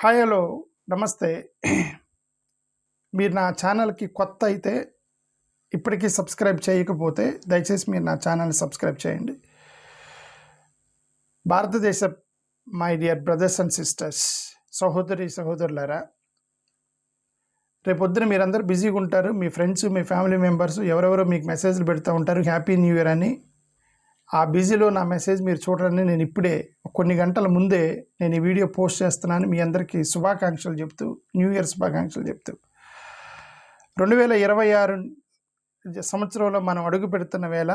Hi hello నమస్తే. మీరు నా ఛానల్కి కొత్త అయితే ఇప్పటికీ సబ్స్క్రైబ్ చేయకపోతే దయచేసి మీరు నా ఛానల్ని సబ్స్క్రైబ్ చేయండి. భారతదేశ my dear brothers and sisters, సహోదరులారా, రేపొద్దున మీరందరూ బిజీగా ఉంటారు. మీ ఫ్రెండ్స్, మీ ఫ్యామిలీ మెంబర్స్ ఎవరెవరో మీకు మెసేజ్లు పెడుతూ ఉంటారు, హ్యాపీ న్యూ ఇయర్ అని. ఆ బిజీలో నా మెసేజ్ మీరు చూడరని నేను ఇప్పుడే కొన్ని గంటల ముందే నేను ఈ వీడియో పోస్ట్ చేస్తున్నాను. మీ అందరికీ శుభాకాంక్షలు చెప్తూ, న్యూ ఇయర్ శుభాకాంక్షలు చెప్తూ 2026 సంవత్సరంలో మనం అడుగు పెడుతున్న వేళ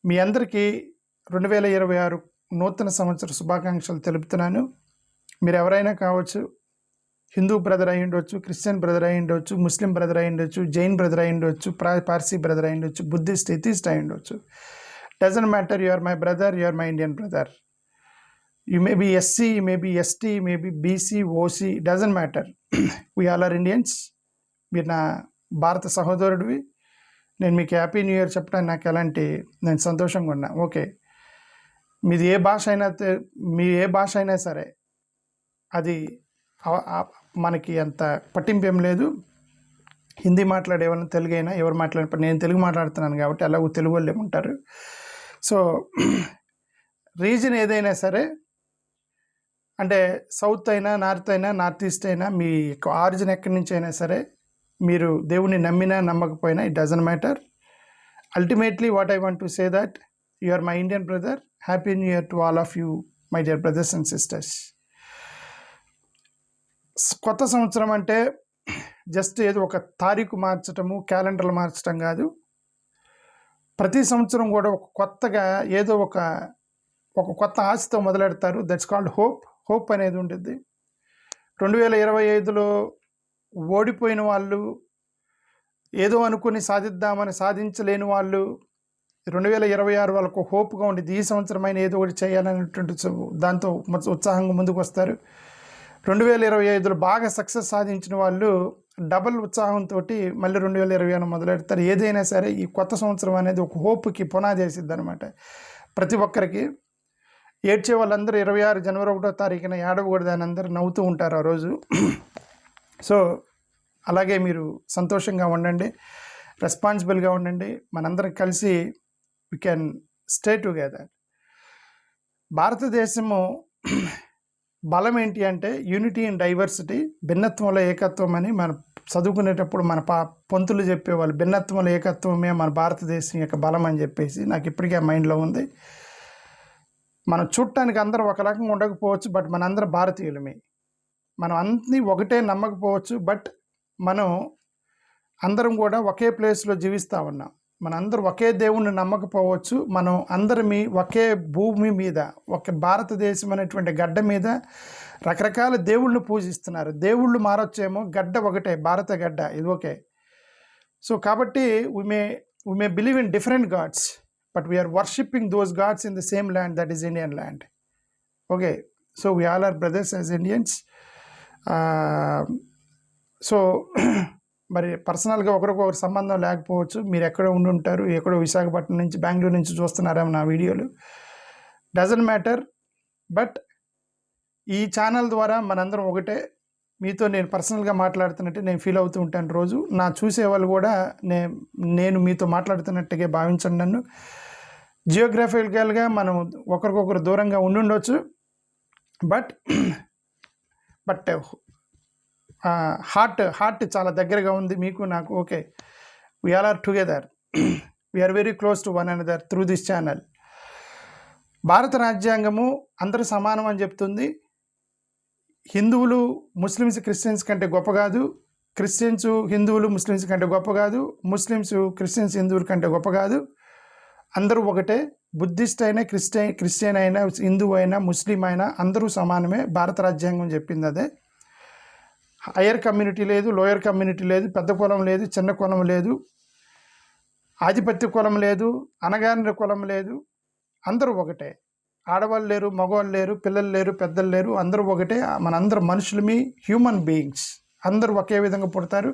మీ అందరికీ 2026 నూతన సంవత్సర శుభాకాంక్షలు తెలుపుతున్నాను. మీరు ఎవరైనా కావచ్చు, హిందూ బ్రదర్ అయి ఉండొచ్చు, క్రిస్టియన్ బ్రదర్ అయి ఉండొచ్చు, ముస్లిం బ్రదర్ అయి ఉండొచ్చు, జైన్ బ్రదర్ అయి ఉండొచ్చు, పార్సీ బ్రదర్ అయి ఉండొచ్చు, బుద్ధిస్ట్, ఎథిస్ట్ అయి ఉండొచ్చు. Doesn't matter, you are my brother, you are my Indian brother. You may be SC, you may be ST, you may be BC, OC, doesn't matter. We all are Indians. మీరు నా భారత సహోదరుడివి. నేను మీకు happy new year చెప్పడానికి నాకు నేను సంతోషంగా ఉన్నా. ఓకే, మీది ఏ భాష అయినా సరే అది మనకి అంత పట్టింపు ఏం లేదు. హిందీ మాట్లాడేవాళ్ళని, తెలుగు అయినా ఎవరు మాట్లాడే, నేను తెలుగు మాట్లాడుతున్నాను కాబట్టి అలాగూ తెలుగు వాళ్ళు ఏముంటారు. సో రీజన్ ఏదైనా సరే, అంటే సౌత్ అయినా, నార్త్ అయినా, నార్త్ ఈస్ట్ అయినా, మీ ఆరిజిన్ ఎక్కడి నుంచి అయినా సరే, మీరు దేవుని నమ్మినా నమ్మకపోయినా, it doesn't matter. Ultimately what I want to say that you are my Indian brother. Happy new year to all of you, my dear brothers and sisters. కొత్త సంవత్సరం అంటే జస్ట్ ఏదో ఒక తారీఖు మార్చటము, క్యాలెండర్లు మార్చటం కాదు. ప్రతి సంవత్సరం కూడా ఒక కొత్తగా ఏదో ఒక కొత్త ఆశతో మొదలెడతారు. దట్స్ కాల్డ్ హోప్ అనేది ఉంటుంది. 2025లో ఓడిపోయిన వాళ్ళు, ఏదో అనుకుని సాధిద్దామని సాధించలేని వాళ్ళు 2026 వాళ్ళకు హోప్గా ఉండేది. ఈ సంవత్సరమైన ఏదో ఒకటి చేయాలనేటువంటి దాంతో ఉత్సాహంగా ముందుకు వస్తారు. 2025లో బాగా సక్సెస్ సాధించిన వాళ్ళు డబల్ ఉత్సాహంతో మళ్ళీ 2026 మొదలెడతారు. ఏదైనా సరే ఈ కొత్త సంవత్సరం అనేది ఒక హోప్కి పునాది వేసిద్ది అనమాట ప్రతి ఒక్కరికి. ఏడ్చే వాళ్ళందరూ 26 జనవరి 1వ తారీఖున ఏడవకూడదని అందరూ నవ్వుతూ ఉంటారు ఆ రోజు. సో అలాగే మీరు సంతోషంగా ఉండండి, రెస్పాన్సిబుల్గా ఉండండి. మనందరం కలిసి వీ కెన్ స్టే టుగెదర్. భారతదేశము బలం ఏంటి అంటే యూనిటీ అండ్ డైవర్సిటీ, భిన్నత్వంలో ఏకత్వం అని మనం చదువుకునేటప్పుడు మన పంతులు చెప్పేవాళ్ళు. భిన్నత్వంలో ఏకత్వమే మన భారతదేశం యొక్క బలం అని చెప్పేసి నాకు ఇప్పటికే మైండ్లో ఉంది. మనం చూడటానికి అందరం ఒక రకంగా ఉండకపోవచ్చు, బట్ మనందరం భారతీయులమే. మనం అన్నీ ఒకటే నమ్మకపోవచ్చు, బట్ మనం అందరం కూడా ఒకే ప్లేస్లో జీవిస్తూ ఉన్నాం. మనందరం ఒకే దేవుణ్ణి నమ్మకపోవచ్చు, మనం అందరమీ ఒకే భూమి మీద, ఒక భారతదేశం అనేటువంటి గడ్డ మీద రకరకాల దేవుళ్ళు పూజిస్తున్నారు. దేవుళ్ళు మారొచ్చేమో, గడ్డ ఒకటే, భారత గడ్డ, ఇది ఓకే. సో కాబట్టి we may believe in different gods, but we are worshipping those gods in the same land, that is Indian land. Okay, so we all are brothers as Indians. So మరి పర్సనల్గా ఒకరికొకరు సంబంధం లేకపోవచ్చు. మీరు ఎక్కడో ఉండి ఉంటారు, ఎక్కడో విశాఖపట్నం నుంచి, బెంగళూరు నుంచి చూస్తున్నారేమో నా వీడియోలు. Doesn't matter. బట్ ఈ ఛానల్ ద్వారా మనందరం ఒకటే. మీతో నేను పర్సనల్గా మాట్లాడుతున్నట్టే నేను ఫీల్ అవుతూ ఉంటాను రోజు. నా చూసేవాళ్ళు కూడా నేను మీతో మాట్లాడుతున్నట్టుగా భావించండి నన్ను. జియోగ్రఫికల్గా మనం ఒకరికొకరు దూరంగా ఉండుండొచ్చు, బట్ హార్ట్ చాలా దగ్గరగా ఉంది మీకు నాకు. Okay, we all are together. We are very close to one another through this channel. భారత రాజ్యాంగము అందరూ సమానం అని చెప్తుంది. హిందువులు ముస్లిమ్స్ క్రిస్టియన్స్ కంటే గొప్ప కాదు, క్రిస్టియన్స్ హిందువులు ముస్లిమ్స్ కంటే గొప్ప కాదు, ముస్లిమ్స్ క్రిస్టియన్స్ హిందువుల కంటే గొప్ప కాదు. అందరూ ఒకటే. బుద్ధిస్ట్ అయినా, క్రిస్టియన్ అయినా, హిందువు అయినా, ముస్లిం అయినా అందరూ సమానమే. భారత రాజ్యాంగం చెప్పింది అదే. హయ్యర్ కమ్యూనిటీ లేదు, లోయర్ కమ్యూనిటీ లేదు, పెద్ద కులం లేదు, చిన్న కులం లేదు, ఆధిపత్య కులం లేదు, అనగారిన కులం లేదు. అందరూ ఒకటే. ఆడవాళ్ళు లేరు, మగవాళ్ళు లేరు, పిల్లలు లేరు, పెద్దలు లేరు, అందరూ ఒకటే. మనందరూ మనుషులమి, హ్యూమన్ బీయింగ్స్. అందరూ ఒకే విధంగా పుడతారు,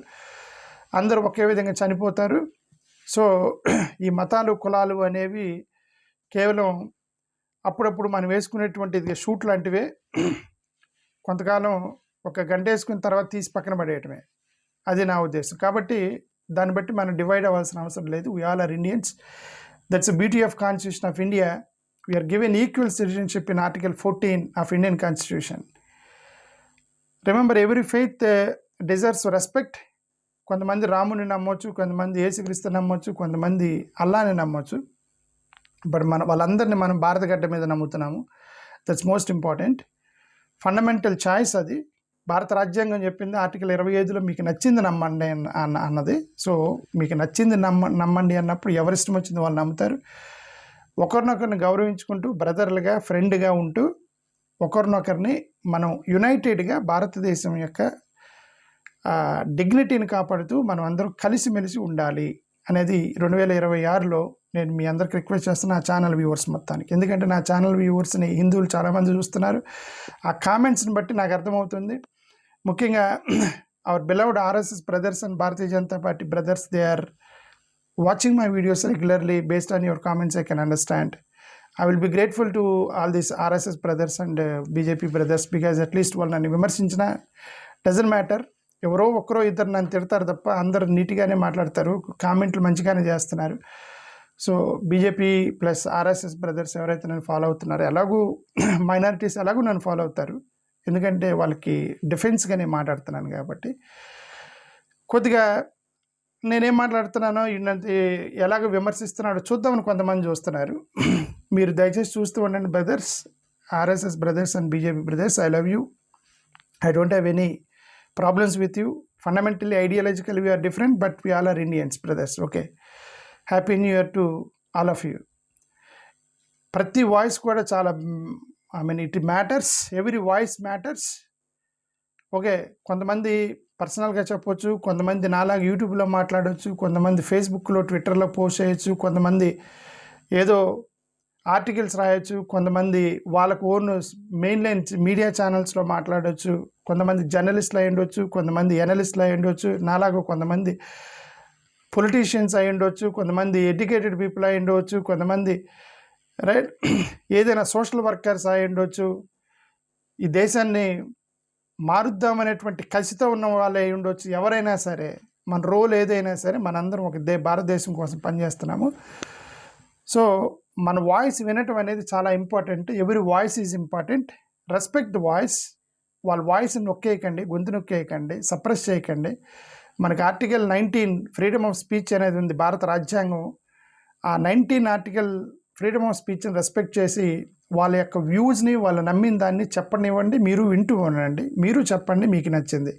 అందరూ ఒకే విధంగా చనిపోతారు. సో ఈ మతాలు, కులాలు అనేవి కేవలం అప్పుడప్పుడు మనం వేసుకునేటువంటిది షూట్ లాంటివే. కొంతకాలం ఒక గంట వేసుకున్న తర్వాత తీసి పక్కన పడేయటమే, అది నా ఉద్దేశం. కాబట్టి దాన్ని బట్టి మనం డివైడ్ అవ్వాల్సిన అవసరం లేదు. We all are Indians. That's the beauty of constitution of India. We're given equal citizenship in article 14 of Indian constitution. Remember, every faith deserves respect. కొంతమంది రాముని నమ్మొచ్చు, కొంతమంది యేసుక్రీస్తు నమ్మొచ్చు, కొంతమంది అల్లాని నమ్మొచ్చు. బట్ వాళ్ళందరినీ మనం భారత గడ్డ మీద నమ్ముతున్నాము. That's most important. Fundamental choice అది. భారత రాజ్యాంగం చెప్పింది ఆర్టికల్ 25లో మీకు నచ్చింది నమ్మండి అన్నది. సో మీకు నచ్చింది నమ్మండి అన్నప్పుడు ఎవరిష్టం వచ్చింది వాళ్ళు నమ్ముతారు. ఒకరినొకరిని గౌరవించుకుంటూ, బ్రదర్లుగా, ఫ్రెండ్గా ఉంటూ, ఒకరినొకరిని మనం యునైటెడ్గా భారతదేశం యొక్క డిగ్నిటీని కాపాడుతూ మనం అందరం కలిసిమెలిసి ఉండాలి అనేది 2026లో నేను మీ అందరికి రిక్వెస్ట్ చేస్తున్నా, ఆ ఛానల్ వ్యూవర్స్ మొత్తానికి. ఎందుకంటే నా ఛానల్ వ్యూవర్స్ని హిందువులు చాలామంది చూస్తున్నారు. ఆ కామెంట్స్ని బట్టి నాకు అర్థమవుతుంది. ముఖ్యంగా our beloved RSS brothers and Bharatiya Janata Party brothers, they are watching my videos regularly. Based on your comments I can understand. I will be grateful to all these RSS brothers and BJP brothers, because at least వాళ్ళు నన్ను విమర్శించిన doesn't matter. ఎవరో ఒక్కరో ఇద్దరు నన్ను తిడతారు తప్ప అందరూ నీట్గానే మాట్లాడతారు, కామెంట్లు మంచిగానే చేస్తున్నారు. So BJP plus RSS brothers ఎవరైతే నన్ను ఫాలో అవుతున్నారో, ఎలాగూ మైనారిటీస్ ఎలాగూ నన్ను ఫాలో అవుతారు, ఎందుకంటే వాళ్ళకి డిఫెన్స్గానే మాట్లాడుతున్నాను కాబట్టి. కొద్దిగా నేనేం మాట్లాడుతున్నానో ఎలాగో విమర్శిస్తున్నాడో చూద్దామని కొంతమంది చూస్తున్నారు. మీరు దయచేసి చూస్తూ ఉండండి brothers, RSS brothers and BJP brothers. I love you. I don't have any problems with you. Fundamentally ideological we are different, but we all are Indians brothers. Okay, happy new year to all of you. ప్రతి voice కూడా చాలా, I mean it matters, every voice matters. Okay, కొంతమంది పర్సనల్గా చెప్పొచ్చు, కొంతమంది నాలాగా యూట్యూబ్లో మాట్లాడవచ్చు, కొంతమంది ఫేస్బుక్లో, ట్విట్టర్లో పోస్ట్ చేయొచ్చు, కొంతమంది ఏదో ఆర్టికల్స్ రాయొచ్చు, కొంతమంది వాళ్ళకు ఓన్ మెయిన్ లైన్ మీడియా ఛానల్స్లో మాట్లాడవచ్చు, కొంతమంది జర్నలిస్టులు అయి ఉండొచ్చు, కొంతమంది ఎనలిస్టులు అయి ఉండొచ్చు, నాలాగా కొంతమంది పొలిటీషియన్స్ అయి ఉండొచ్చు, కొంతమంది ఎడ్యుకేటెడ్ పీపుల్ అయి ఉండవచ్చు, కొంతమంది రైట్ ఏదైనా సోషల్ వర్కర్స్ అయి ఉండొచ్చు. ఈ దేశాన్ని మారుద్దామనేటువంటి కసితో ఉన్న వాళ్ళే అయి ఉండొచ్చు. ఎవరైనా సరే, మన రోల్ ఏదైనా సరే, మనందరం ఒక భారతదేశం కోసం పనిచేస్తున్నాము. సో మన వాయిస్ వినటం అనేది చాలా ఇంపార్టెంట్. ఎవరి voice is important. Respect the voice. వాళ్ళ వాయిస్ని నొక్కేయకండి, గొంతు నొక్కేయకండి, సప్రెస్ చేయకండి. మనకి ఆర్టికల్ 19 ఫ్రీడమ్ ఆఫ్ స్పీచ్ అనేది ఉంది భారత రాజ్యాంగం. ఆ 19 ఆర్టికల్ ఫ్రీడమ్ ఆఫ్ స్పీచ్ని రెస్పెక్ట్ చేసి వాళ్ళ యొక్క వ్యూస్ని, వాళ్ళు నమ్మిన దాన్ని చెప్పనివ్వండి. మీరు వింటూ ఉండండి, మీరు చెప్పండి మీకు నచ్చింది.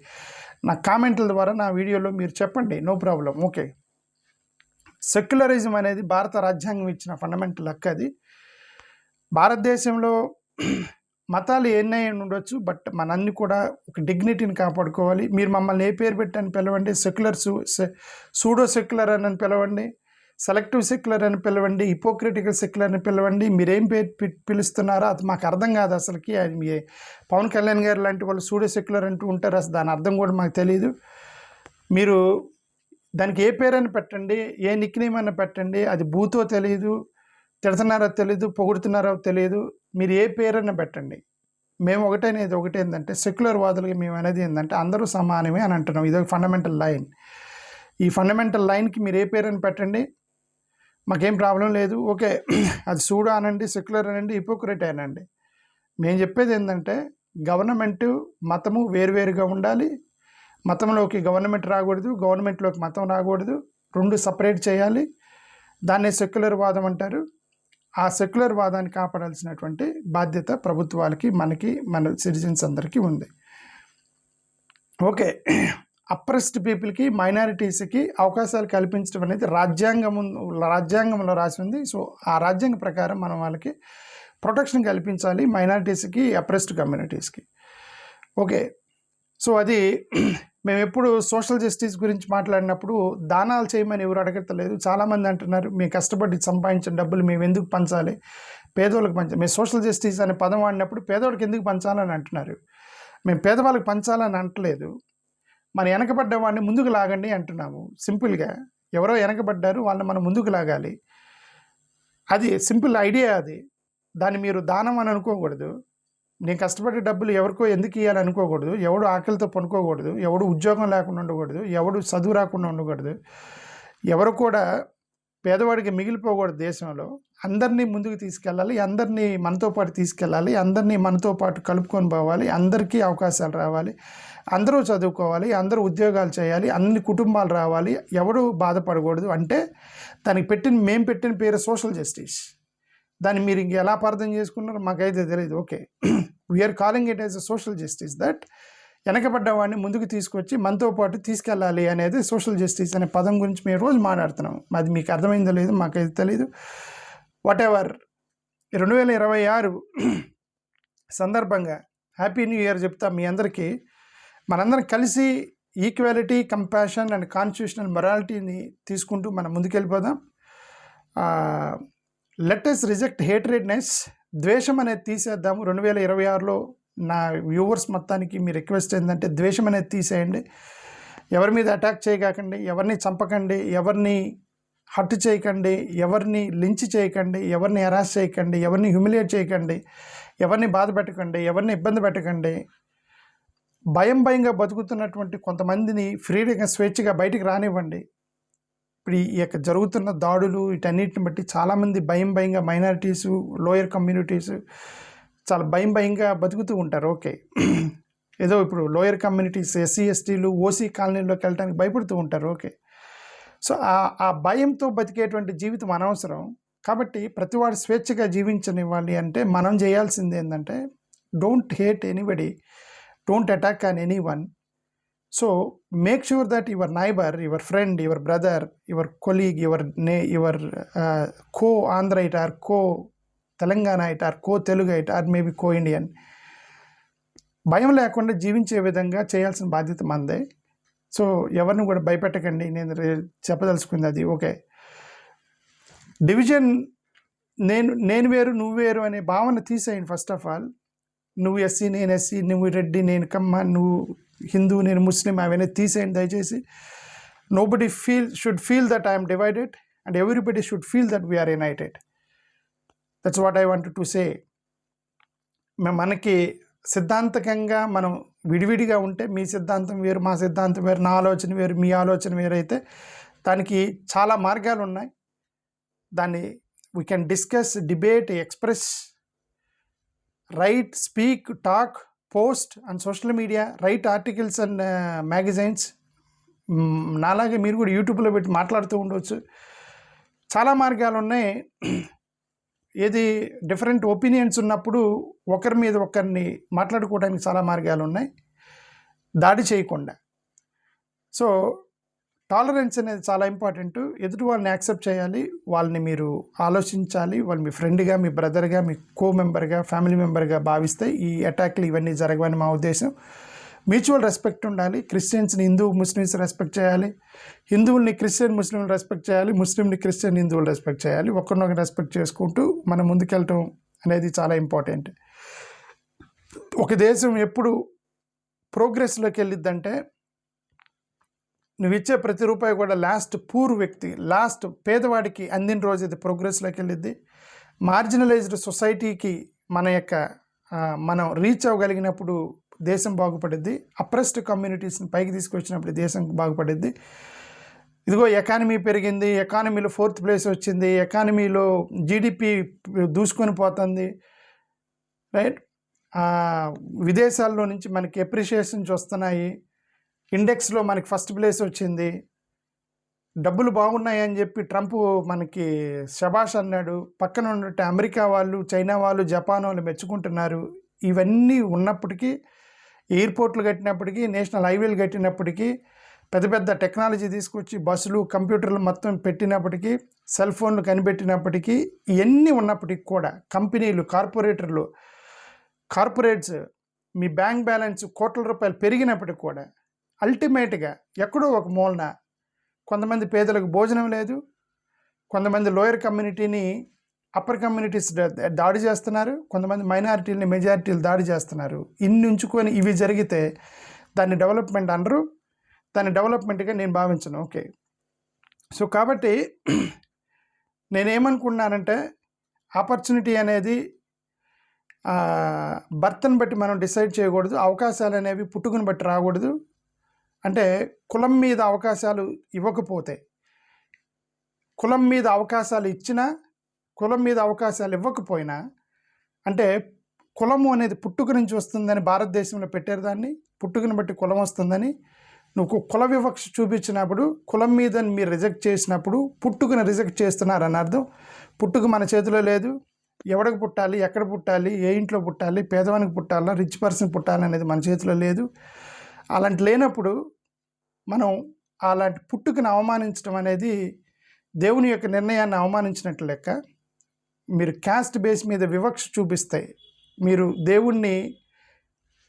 నా కామెంట్ల ద్వారా నా వీడియోలో మీరు చెప్పండి, నో ప్రాబ్లం. ఓకే, సెక్యులరిజం అనేది భారత రాజ్యాంగం ఇచ్చిన ఫండమెంటల్ హక్కు. అది భారతదేశంలో మతాలు ఎన్నై ఉండొచ్చు, బట్ మనందరినీ కూడా ఒక డిగ్నిటీని కాపాడుకోవాలి. మీరు మమ్మల్ని ఏ పేరు పెట్టని పిలవండి, సూడో సెక్యులర్ అని పిలవండి, సెలెక్టివ్ సెక్యులర్ అని పిలవండి, హిపోక్రిటికల్ సెక్యులర్ అని పిలవండి. మీరేం పేరు పిలుస్తున్నారో అది మాకు అర్థం కాదు అసలుకి. అది మీ పవన్ కళ్యాణ్ గారు లాంటి వాళ్ళు సూడో సెక్యులర్ అంటూ ఉంటారు, అసలు దాని అర్థం కూడా మాకు తెలియదు. మీరు దానికి ఏ పేరైనా పెట్టండి, ఏ నిక్నేమ్ అయినా పెట్టండి, అది బూతో తెలియదు, తిడుతున్నారో తెలియదు, పొగుడుతున్నారో తెలియదు. మీరు ఏ పేరైనా పెట్టండి. మేము ఒకటేనేది ఒకటి ఏంటంటే, సెక్యులర్ వాదులుగా మేము అనేది ఏంటంటే అందరూ సమానమే అని అంటున్నాం. ఇది ఒక ఫండమెంటల్ లైన్. ఈ ఫండమెంటల్ లైన్కి మీరు ఏ పేరైనా పెట్టండి, మాకేం ప్రాబ్లం లేదు. ఓకే, అది సూడో అనండి, సెక్యులర్ అనండి, హిపోక్రెట్ అనండి. మేము చెప్పేది ఏంటంటే, గవర్నమెంటు మతము వేరువేరుగా ఉండాలి. మతంలోకి గవర్నమెంట్ రాకూడదు, గవర్నమెంట్లోకి మతం రాకూడదు, రెండు సపరేట్ చేయాలి. దాన్నే సెక్యులర్ వాదం అంటారు. ఆ సెక్యులర్ వాదాన్ని కాపాడాల్సినటువంటి బాధ్యత ప్రభుత్వాలకి, మనకి, మన సిటిజన్స్ అందరికీ ఉంది. ఓకే, అప్రెస్డ్ పీపుల్కి, మైనారిటీస్కి అవకాశాలు కల్పించడం అనేది రాజ్యాంగంలో రాసి ఉంది. సో ఆ రాజ్యాంగం ప్రకారం మనం వాళ్ళకి ప్రొటెక్షన్ కల్పించాలి, మైనారిటీస్కి, అప్రెస్డ్ కమ్యూనిటీస్కి. ఓకే, సో అది మేము ఎప్పుడు సోషల్ జస్టిస్ గురించి మాట్లాడినప్పుడు దానాలు చేయమని ఎవరు అడగట్లేదు. చాలామంది అంటున్నారు, మేము కష్టపడి సంపాదించిన డబ్బులు మేము ఎందుకు పంచాలి, పేదవాళ్ళకి పంచాలి. మేము సోషల్ జస్టిస్ అనే పదం వాడినప్పుడు పేదవాళ్ళకి ఎందుకు పంచాలని అంటున్నారు. మేము పేదవాళ్ళకి పంచాలని అంటలేదు, మన వెనకబడ్డ వాడిని ముందుకు లాగండి అంటున్నాము. సింపుల్గా ఎవరో వెనకబడ్డారు, వాళ్ళని మనం ముందుకు లాగాలి. అది సింపుల్ ఐడియా. అది దాన్ని మీరు దానం అని అనుకోకూడదు. నేను కష్టపడే డబ్బులు ఎవరికో ఎందుకు ఇవ్వాలి అనుకోకూడదు. ఎవడు ఆకలితో పనుకోకూడదు. ఎవడు ఉద్యోగం లేకుండా ఉండకూడదు. ఎవడు చదువు రాకుండా ఉండకూడదు. ఎవరు కూడా పేదవాడికి మిగిలిపోకూడదు దేశంలో. అందరినీ ముందుకు తీసుకెళ్ళాలి. అందరినీ మనతో పాటు తీసుకెళ్ళాలి. అందరినీ మనతో పాటు కలుపుకొని పోవాలి. అందరికీ అవకాశాలు రావాలి. అందరూ చదువుకోవాలి. అందరూ ఉద్యోగాలు చేయాలి. అన్ని కుటుంబాలు రావాలి. ఎవడు బాధపడకూడదు. అంటే దానికి మేము పెట్టిన పేరు సోషల్ జస్టిస్. దాన్ని మీరు ఇంక ఎలా అర్థం చేసుకున్నారో మాకైతే తెలియదు. Okay, we are calling it as a social justice, that వెనకబడ్డవాడిని ముందుకు తీసుకొచ్చి మనతో పాటు తీసుకెళ్ళాలి అనేది సోషల్ జస్టిస్ అనే పదం గురించి మేము రోజు మాట్లాడుతున్నాం. అది మీకు అర్థమైందో లేదు మాకైతే తెలీదు. వాట్ ఎవర్, 2026 సందర్భంగా హ్యాపీ న్యూ ఇయర్ చెప్తా మీ అందరికీ. మనందరం కలిసి ఈక్వాలిటీ, కంపాషన్ అండ్ కాన్స్టిట్యూషనల్ మొరాలిటీని తీసుకుంటూ మనం ముందుకెళ్ళిపోదాం. Let us reject hatredness. ద్వేషం అనేది తీసేద్దాము. 2026లో నా వ్యూవర్స్ మొత్తానికి మీ రిక్వెస్ట్ ఏంటంటే ద్వేషం అనేది తీసేయండి. ఎవరి మీద అటాక్ చేయకండి, ఎవరిని చంపకండి, ఎవరిని హర్ట్ చేయకండి, ఎవరిని లించ్ చేయకండి, ఎవరిని హెరాస్ చేయకండి, ఎవరిని హ్యూమిలియేట్ చేయకండి, ఎవరిని బాధ పెట్టకండి, ఎవరిని ఇబ్బంది పెట్టకండి. భయంగా బతుకుతున్నటువంటి కొంతమందిని ఫ్రీగా స్వేచ్ఛగా బయటికి రానివ్వండి. ఇప్పుడు ఈ యొక్క జరుగుతున్న దాడులు వీటన్నిటిని బట్టి చాలామంది భయంగా మైనారిటీసు, లోయర్ కమ్యూనిటీస్ చాలా భయంగా బతుకుతూ ఉంటారు. ఓకే, ఏదో ఇప్పుడు లోయర్ కమ్యూనిటీస్, ఎస్సీ ఎస్టీలు, ఓసీ కాలనీలోకి వెళ్ళడానికి భయపడుతూ ఉంటారు. ఓకే, సో ఆ భయంతో బతికేటువంటి జీవితం అనవసరం. కాబట్టి ప్రతివాడు స్వేచ్ఛగా జీవించనివ్వాలి. అంటే మనం చేయాల్సింది ఏంటంటే don't hate anybody, don't attack on anyone. So make sure that your neighbor, your friend, your brother, your colleague, your co-Andhraite or co-Telanganaite or co-Teluguite or maybe co-Indian భయం లేకుండా జీవించే విధంగా చేయాల్సిన బాధ్యత మనదే. సో ఎవరిని కూడా భయపెట్టకండి. నేను చెప్పదలుచుకుంది అది. ఓకే, డివిజన్, నేను వేరు నువ్వు వేరు అనే భావన తీసేయండి. ఫస్ట్ ఆఫ్ ఆల్, నువ్వు ఎస్సీ నేను ఎస్సీ, నువ్వు రెడ్డి నేను కమ్మ, నువ్వు హిందూ నేను ముస్లిం, అవన్నీ తీసేయండి దయచేసి. Nobody should feel that I'm divided and everybody should feel that we're united. That's what I want to say. మనకి సిద్ధాంతకంగా మనం విడివిడిగా ఉంటే మీ సిద్ధాంతం వేరు, మా సిద్ధాంతం వేరు, నా ఆలోచన వేరు, మీ ఆలోచన వేరు అయితే దానికి చాలా మార్గాలు ఉన్నాయి. దాన్ని we can discuss, debate, express, right, speak, talk, post and social media, right articles and magazines. నాలాగే మీరు కూడా యూట్యూబ్లో పెట్టి మాట్లాడుతూ ఉండవచ్చు. చాలా మార్గాలు ఉన్నాయి. ఏది డిఫరెంట్ ఒపీనియన్స్ ఉన్నప్పుడు ఒకరి మీద ఒకరిని మాట్లాడుకోవడానికి చాలా మార్గాలు ఉన్నాయి, దాడి చేయకుండా. సో టాలరెన్స్ అనేది చాలా ఇంపార్టెంట్. ఎదుటి వాళ్ళని యాక్సెప్ట్ చేయాలి, వాళ్ళని మీరు ఆలోచించాలి. వాళ్ళు మీ ఫ్రెండ్గా, మీ బ్రదర్గా, మీ మెంబర్గా, ఫ్యామిలీ మెంబర్గా భావిస్తే ఈ అటాక్లు ఇవన్నీ జరగవని మా ఉద్దేశం. మ్యూచువల్ రెస్పెక్ట్ ఉండాలి. క్రిస్టియన్స్ని హిందూ ముస్లిమ్స్ రెస్పెక్ట్ చేయాలి, హిందువుల్ని క్రిస్టియన్ ముస్లింలు రెస్పెక్ట్ చేయాలి, ముస్లింని క్రిస్టియన్ హిందువులు రెస్పెక్ట్ చేయాలి. ఒకరినొకరు రెస్పెక్ట్ చేసుకుంటూ మనం ముందుకెళ్ళటం అనేది చాలా ఇంపార్టెంట్. ఒక దేశం ఎప్పుడు ప్రోగ్రెస్లోకి వెళ్ళిద్దంటే నువ్వు ఇచ్చే ప్రతి రూపాయి కూడా లాస్ట్ పేదవాడికి అందిన రోజు ఇది ప్రోగ్రెస్లోకి వెళ్ళిద్ది. మార్జినలైజ్డ్ సొసైటీకి మనం రీచ్ అవ్వగలిగినప్పుడు దేశం బాగుపడిద్ది. అప్రెస్డ్ కమ్యూనిటీస్ని పైకి తీసుకొచ్చినప్పుడు దేశం బాగుపడిద్ది. ఇదిగో ఎకానమీ పెరిగింది, ఎకానమీలో 4th ప్లేస్ వచ్చింది, ఎకానమీలో జీడిపి దూసుకొని పోతుంది, రైట్. విదేశాల్లో నుంచి మనకి ఎప్రిషియేషన్స్ వస్తున్నాయి, ఇండెక్స్లో మనకి 1st ప్లేస్ వచ్చింది, డబ్బులు బాగున్నాయి అని చెప్పి ట్రంప్ మనకి శబాష్ అన్నాడు. పక్కన ఉన్నట్టు అమెరికా వాళ్ళు, చైనా వాళ్ళు, జపాన్ వాళ్ళు మెచ్చుకుంటున్నారు. ఇవన్నీ ఉన్నప్పటికీ, ఎయిర్పోర్ట్లు కట్టినప్పటికీ, నేషనల్ హైవేలు కట్టినప్పటికీ, పెద్ద టెక్నాలజీ తీసుకొచ్చి బస్సులు, కంప్యూటర్లు మొత్తం పెట్టినప్పటికీ, సెల్ ఫోన్లు కనిపెట్టినప్పటికీ, ఇవన్నీ ఉన్నప్పటికీ కూడా కంపెనీలు, కార్పొరేట్స్ మీ బ్యాంక్ బ్యాలెన్స్ కోట్ల రూపాయలు పెరిగినప్పటికి కూడా అల్టిమేట్గా ఎక్కడో ఒక మూలన కొంతమంది పేదలకు భోజనం లేదు, కొంతమంది లోయర్ కమ్యూనిటీని అప్పర్ కమ్యూనిటీస్ దాడి చేస్తున్నారు, కొంతమంది మైనారిటీలని మెజారిటీలు దాడి చేస్తున్నారు. ఇన్ని ఉంచుకొని ఇవి జరిగితే దాన్ని డెవలప్మెంట్ అనరు, దాన్ని డెవలప్మెంట్గా నేను భావించను. ఓకే, సో కాబట్టి నేనేమనుకున్నానంటే ఆపర్చునిటీ అనేది బర్త్ని బట్టి మనం డిసైడ్ చేయకూడదు. అవకాశాలు అనేవి పుట్టుకను బట్టి రాకూడదు. అంటే కులం మీద అవకాశాలు ఇవ్వకపోతే, కులం మీద అవకాశాలు ఇచ్చినా, కులం మీద అవకాశాలు ఇవ్వకపోయినా, అంటే కులము అనేది పుట్టుక నుంచి వస్తుందని భారతదేశంలో పెట్టారు దాన్ని. పుట్టుకను బట్టి కులం వస్తుందని. నువ్వు కుల వివక్ష చూపించినప్పుడు, కులం మీద మీరు రిజెక్ట్ చేసినప్పుడు పుట్టుకను రిజెక్ట్ చేస్తున్నారని అర్థం. పుట్టుక మన చేతిలో లేదు. ఎవడికి పుట్టాలి, ఎక్కడ పుట్టాలి, ఏ ఇంట్లో పుట్టాలి, పేదవానికి పుట్టాలా, రిచ్ పర్సన్ పుట్టాలి అనేది మన చేతిలో లేదు. అలాంటి లేనప్పుడు మనం అలాంటి పుట్టుకను అవమానించడం అనేది దేవుని యొక్క నిర్ణయాన్ని అవమానించినట్లు లెక్క. మీరు క్యాస్ట్ బేస్ మీద వివక్ష చూపిస్తాయి, మీరు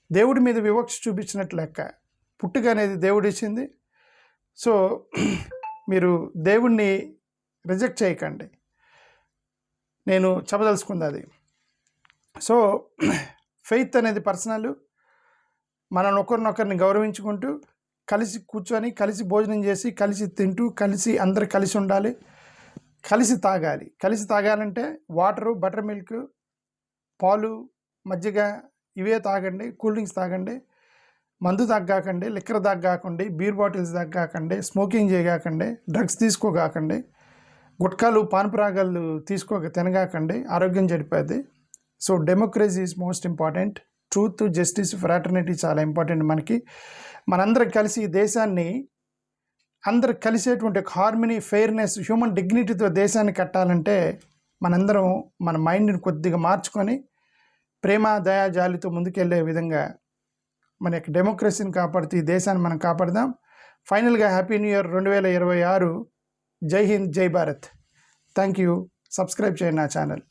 దేవుడి మీద వివక్ష చూపించినట్లు లెక్క. పుట్టుక అనేది దేవుడు ఇచ్చింది. సో మీరు దేవుణ్ణి రిజెక్ట్ చేయకండి, నేను చెప్పదలుచుకుంది అది. సో ఫెయిత్ అనేది పర్సనల్. మనం ఒకరినొకరిని గౌరవించుకుంటూ, కలిసి కూర్చొని, కలిసి భోజనం చేసి, కలిసి తింటూ, అందరు కలిసి ఉండాలి, కలిసి తాగాలి. కలిసి తాగాలంటే వాటరు, బటర్ మిల్క్, పాలు, మజ్జిగ ఇవే తాగండి. కూల్ డ్రింక్స్ తాగండి. మందు తగ్గాకండి, లిక్కర్ తగ్గాకండి, బీర్ బాటిల్స్ తగ్గాకండి, స్మోకింగ్ చేయగాకండి, డ్రగ్స్ తీసుకోగాకండి, గుట్కాలు, పాన్పురాగాలు తినగాకండి, ఆరోగ్యం చెడిపోద్ది. So democracy is most important. Truth, justice, fraternity చాలా ఇంపార్టెంట్ మనకి. మనందరం కలిసి ఈ దేశాన్ని, అందరు కలిసేటువంటి హార్మనీ, ఫెయిర్నెస్, హ్యూమన్ డిగ్నిటీతో దేశాన్ని కట్టాలంటే మనందరం మన మైండ్ని కొద్దిగా మార్చుకొని ప్రేమ, దయా, జాలితో ముందుకెళ్ళే విధంగా మన యొక్క డెమోక్రసీని కాపాడుతూ ఈ దేశాన్ని మనం కాపాడదాం. ఫైనల్గా హ్యాపీ న్యూ ఇయర్ 2026. జై హింద్, జై భారత్. Thank you. సబ్స్క్రైబ్ చేయండి నా ఛానల్.